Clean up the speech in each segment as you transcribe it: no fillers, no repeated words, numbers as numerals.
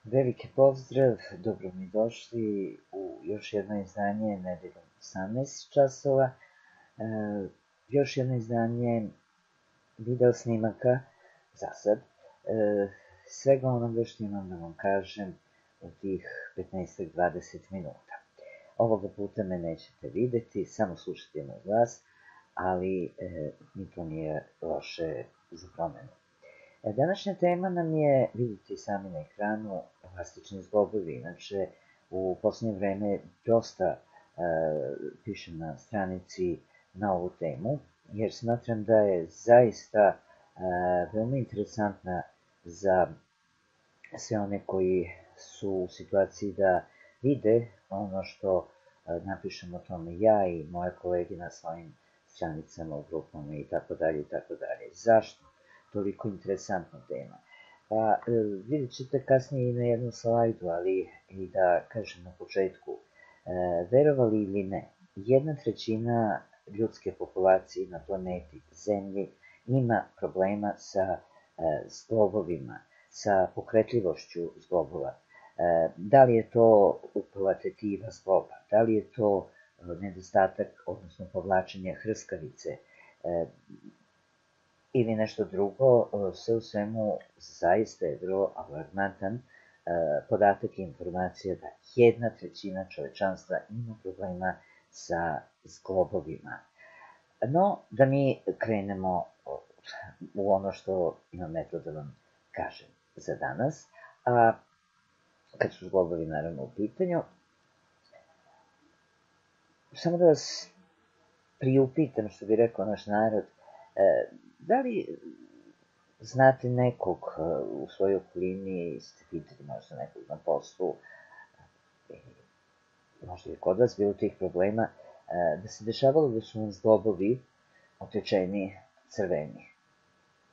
Veliki pozdrav, dobro mi došli u još jedno izdanje nedeljom 18 časova. Još jedno izdanje video snimaka za sad. Svega onoga što imam da vam kažem u tih 15-20 minuta. Ovoga puta me nećete videti, samo slušati moj glas, ali ni to nije loše za promenu. Današnja tema nam je, vidite sami na ekranu, plastični zglobovi. Inače, u posljednje vreme dosta pišem na stranici na ovu temu, jer smatram da je zaista veoma interesantna za sve one koji su u situaciji da vide ono što napišem o tome ja i moje kolege na svojim stranicama, u grupama i tako dalje i tako dalje. Zašto? Toliko interesantna tema. Pa vidjet ćete kasnije i na jednom slajdu, ali i da kažem na početku, verovali ili ne, 1/3 ljudske populacije na planeti Zemlji ima problema sa zglobovima, sa pokretljivošću zglobova. Da li je to uprava tetiva zgloba, da li je to nedostatak, odnosno povlačenje hrskavice, ili nešto drugo, sve u svemu zaista je vrlo alarmantan podatak i informacija da 1/3 čovečanstva ima problema sa zglobovima. No, da mi krenemo u ono što imam eto da vam kažem za danas, a kad su zglobovi naravno u pitanju, samo da vas priupitam, što bi rekao naš narod, da li znate nekog u svojoj okolini, ste pitali možda nekog na poslu, možda je kod vas bilo tih problema, da se dešavalo da su vam zglobovi otečeni, crveni.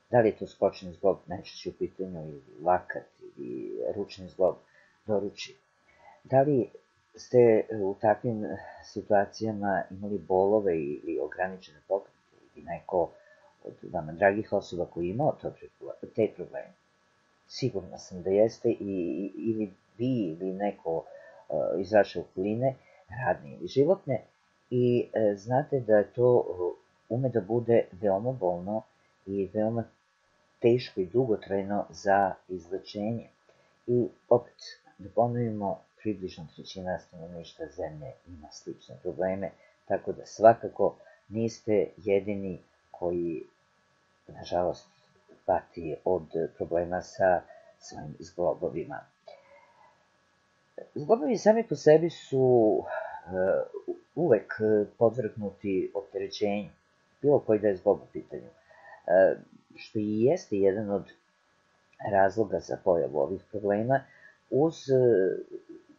Da li je to skočni zglob, najčešće u pitanju ili lakat ili ručni zglob, doruči. Da li ste u takvim situacijama imali bolove ili ograničene pokrete ili neko od vama dragih osoba koji je imao te probleme? Sigurna sam da jeste ili vi ili neko iz vaše okoline, radne ili životne, i znate da to ume da bude veoma bolno i veoma teško i dugotrajno za izlečenje. I opet, da ponovimo, približno 1/3 stanovništva Zemlje ima slične probleme, tako da svakako niste jedini koji, nažalost, pati od problema sa svojim zglobovima. Zglobovi sami po sebi su uvek podvrgnuti opterećenju, bilo koji da je zglob u pitanju, što i jeste jedan od razloga za pojavu ovih problema, uz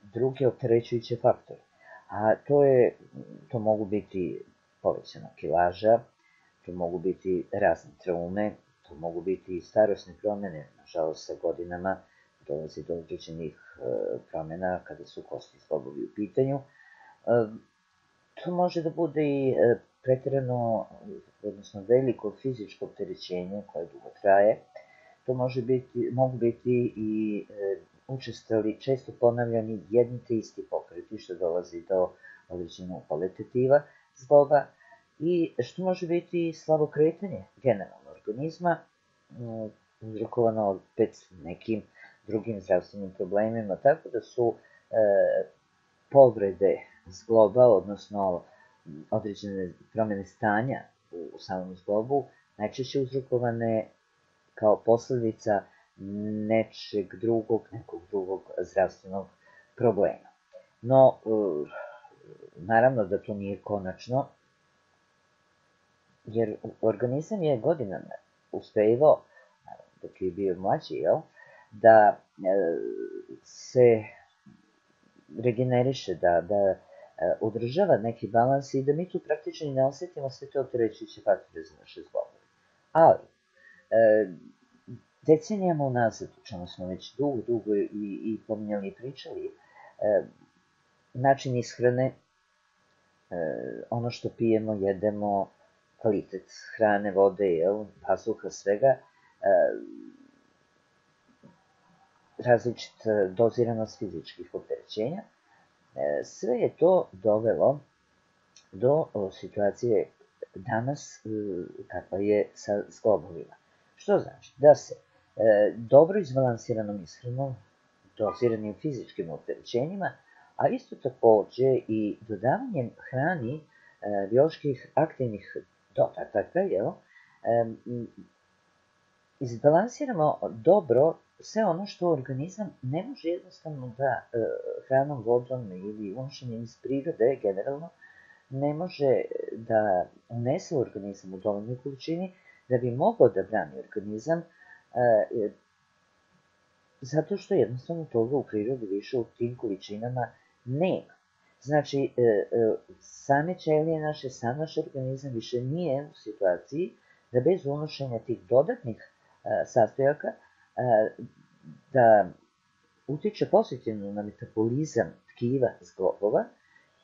druge opterećujuće faktore. A to mogu biti povećana kilaža, to mogu biti razne traume, to mogu biti i starosne promene, nažalost sa godinama dolazi do određenih promena kada su kosti zglobovi u pitanju. To može da bude i preterano, odnosno veliko fizičko opterećenje koje dugo traje. To mogu biti i učestali, često ponavljani jedni te isti pokreti, što dolazi do određenog poletetiva zgloba, i što može biti i slabo kretanje generalno organizma, uzrokovano opet nekim drugim zdravstvenim problemima, tako da su povrede zgloba, odnosno određene promene stanja u samom zglobu, najčešće uzrokovane kao posledica nekog drugog zdravstvenog problema. No, naravno da to nije konačno, jer organizam je godinama uspevao, dok je bio mlađi, da se regeneriše, da održava neki balans i da mi tu praktično ne osetimo sve te opterećujuće faktore za naše zglobove. Ali, decenijama unazad, o čemu smo već dugo i pominjali i pričali, način ishrane, ono što pijemo, jedemo, kvalitet hrane, vode, vazduha, svega, različita doziranost fizičkih opterećenja. Sve je to dovelo do situacije danas kakva je sa zglobovima. Što znači? Da se dobro izbalansiranom ishranom, doziranim fizičkim opterećenjima, a isto takođe i dodavanjem hrani bioloških aktivnih dodataka, izbalansiramo dobro sve ono što organizam ne može jednostavno da hranom, vodom ili unošenjem iz prirode generalno ne može da unese u organizam u dovoljnoj količini da bi mogao da brani organizam, zato što jednostavno toga u prirodi više u tim količinama nema. Znači, same ćelije naše, sam naš organizam više nije u situaciji da bez unošenja tih dodatnih sastojaka da utiče pozitivno na metabolizam tkiva zglobova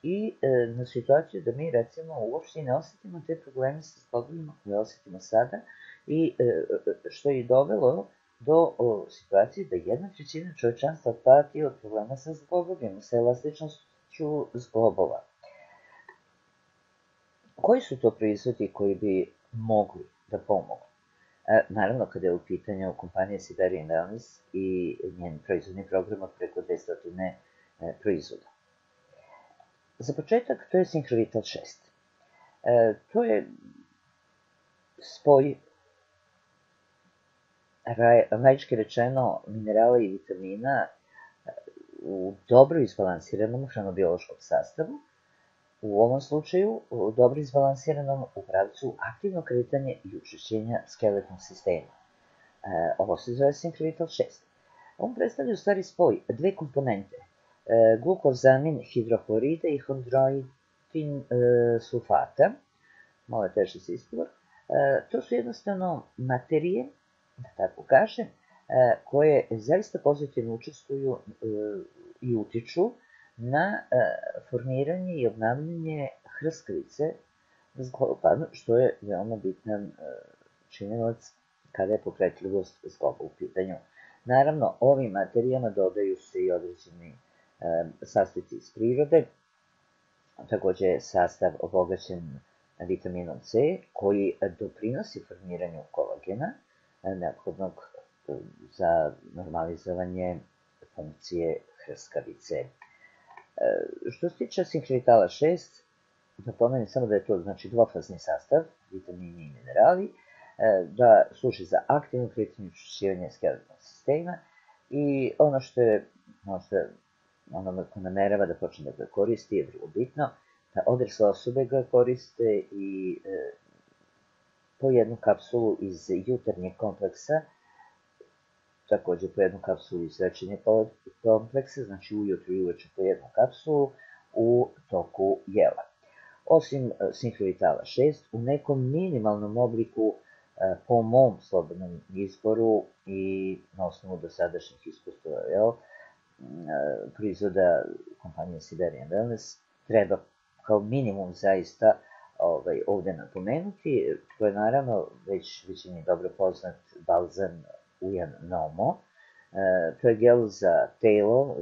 i na situaciju da mi recimo uopšte ne osetimo te probleme sa zglobovima koje osetimo sada i što je dovelo do situacije da 1/3 čovečanstva pati od problema sa zglobovima, sa elastičnošću zglobova. Koji su to proizvodi koji bi mogli da pomogu? Naravno, kada je u pitanju kompanija Siberian Wellness i njen proizvodni program od preko 200 proizvoda. Za početak, to je Syncrovital 6. To je spoj, laički rečeno, minerala i vitamina u dobro izbalansiranom hranobiološkom sastavu, u ovom slučaju dobro izbalansiranom u pravcu aktivnog kretanja i učešćenja skeletnog sistema. Ovo se zove Syncrovital 6. On predstavlja u stvari spoj dve komponente, glukozamin hidrohlorida i hondroitin sulfata, malo je teže za izgovor. To su jednostavno materije, da tako kažem, koje zaista pozitivno učestvuju i utiču na formiranje i obnavljanje hrskavice zgloba, što je veoma bitan činilac kada je pokretljivost zgloba u pitanju. Naravno, ovim materijama dodaju se i određeni sastojci iz prirode, takođe je sastav obogaćen vitaminom C, koji doprinosi formiranju kolagena, neophodnog za normalizovanje funkcije hrskavice. Što se tiče Syncrovitala 6, da pomenem samo da je to dvofazni sastav, vitamini i minerali, da služi za aktivno kretanje i učešćivanje skeletnog sistema i ono što je možda onome ko namerava da počne da ga koristi je vrlo bitno, da odrasle osobe ga koriste i po jednu kapsulu iz jutarnjeg kompleksa, takođe po jednu kapsulu iz večernjeg kompleksa, znači ujutru i uveče po jednu kapsulu u toku jela. Osim Syncrovitala 6, u nekom minimalnom obliku, po mom slobodnom izboru i na osnovu dosadašnjih iskustava proizvoda kompanije Siberian Wellness, treba kao minimum zaista ovde napomenuti. To je naravno već većini dobro poznat balzam Ujan Nomo. To je gel za telo,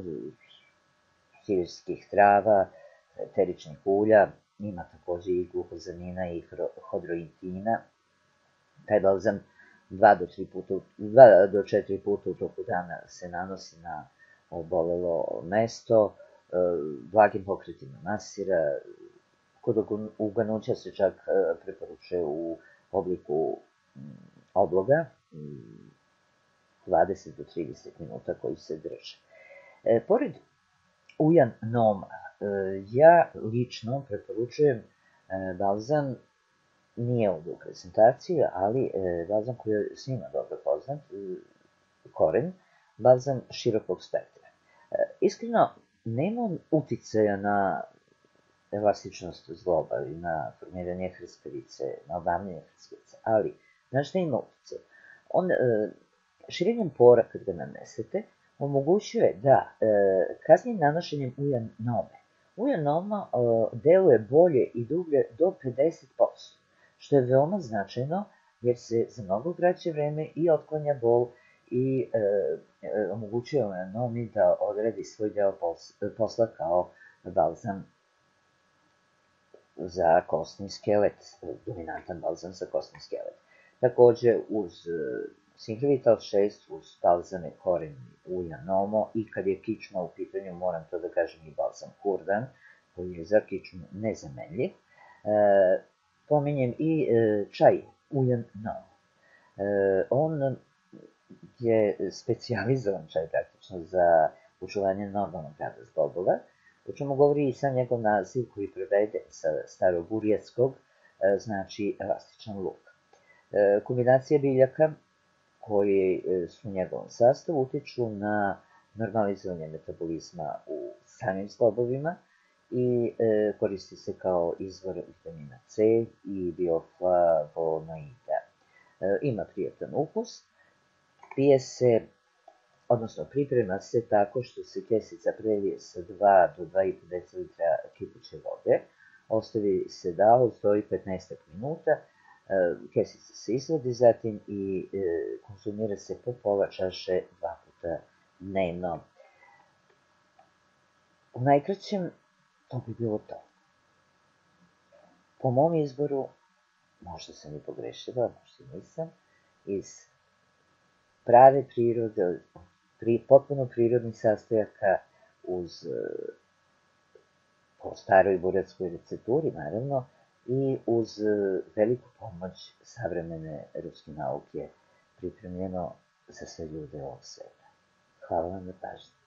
sirskih trava, eteričnih ulja, ima takođe i glukozamina i hondroitina. Taj balzam 2 do 4 puta u toku dana se nanosi na obolelo mesto, blagim pokretima masira. Kod uganuća se čak preporučuje u obliku obloga, 20 do 30 minuta koji se drže. Pored Ujan Noma, ja lično preporučujem balzam, nije ovde u prezentaciji, ali balzam koji je svima dobro poznat, Koren, balzam širokog spektra. Iskreno, nema uticaja na elastičnost zgloba i na formiranje hrskavice, na obnavljanje hrskavice, ali, znaš šta ima uticaj? On širenjem pora kad ga nanesete, omogućuje da kasnijim nanošenjem Ujan Nome, Ujan Noma deluje bolje i dublje do 50%, što je veoma značajno jer se za mnogo kraće vreme i otklanja bol i omogućio Nomi da odradi svoj deo posla kao balzam za kosni skelet, dominantan balzam za kosni skelet. Takođe, uz Syncrovital 6, uz balzame koren ulja Nomo, i kad je kičma u pitanju, moram to da kažem, i balzam Kurdan, koji je za kičmu nezamenljiv. Pominjem i čaj uljan Nomo. On je specijalizovan čaj praktično za očuvanje normalnog rada zglobova, o čemu govori i sam njegov naziv koji prevede sa staroburijetskog, znači elastičan luk. Kombinacija biljaka koji su u njegovom sastavu utiču na normalizovanje metabolizma u samim zglobovima i koristi se kao izvor vitamina C i bioflavonoida. Ima prijatan ukus, pije se, odnosno priprema se tako što se kesica prelije sa 2 do 2,5 decilitra kipuće vode, ostavi se da ustoji 15 minuta, kesica se izvadi zatim i konzumira se po pola čaše 2 puta dnevno. U najkraćem, to bi bilo to. Po mom izboru, možda sam i pogrešila, možda nisam, iz prave prirode, potpuno prirodnih sastojaka, uz po staroj buratskoj recepturi, naravno, i uz veliku pomoć savremene ruske nauke, pripremljeno za sve ljude ovog sveta. Hvala vam na pažnji.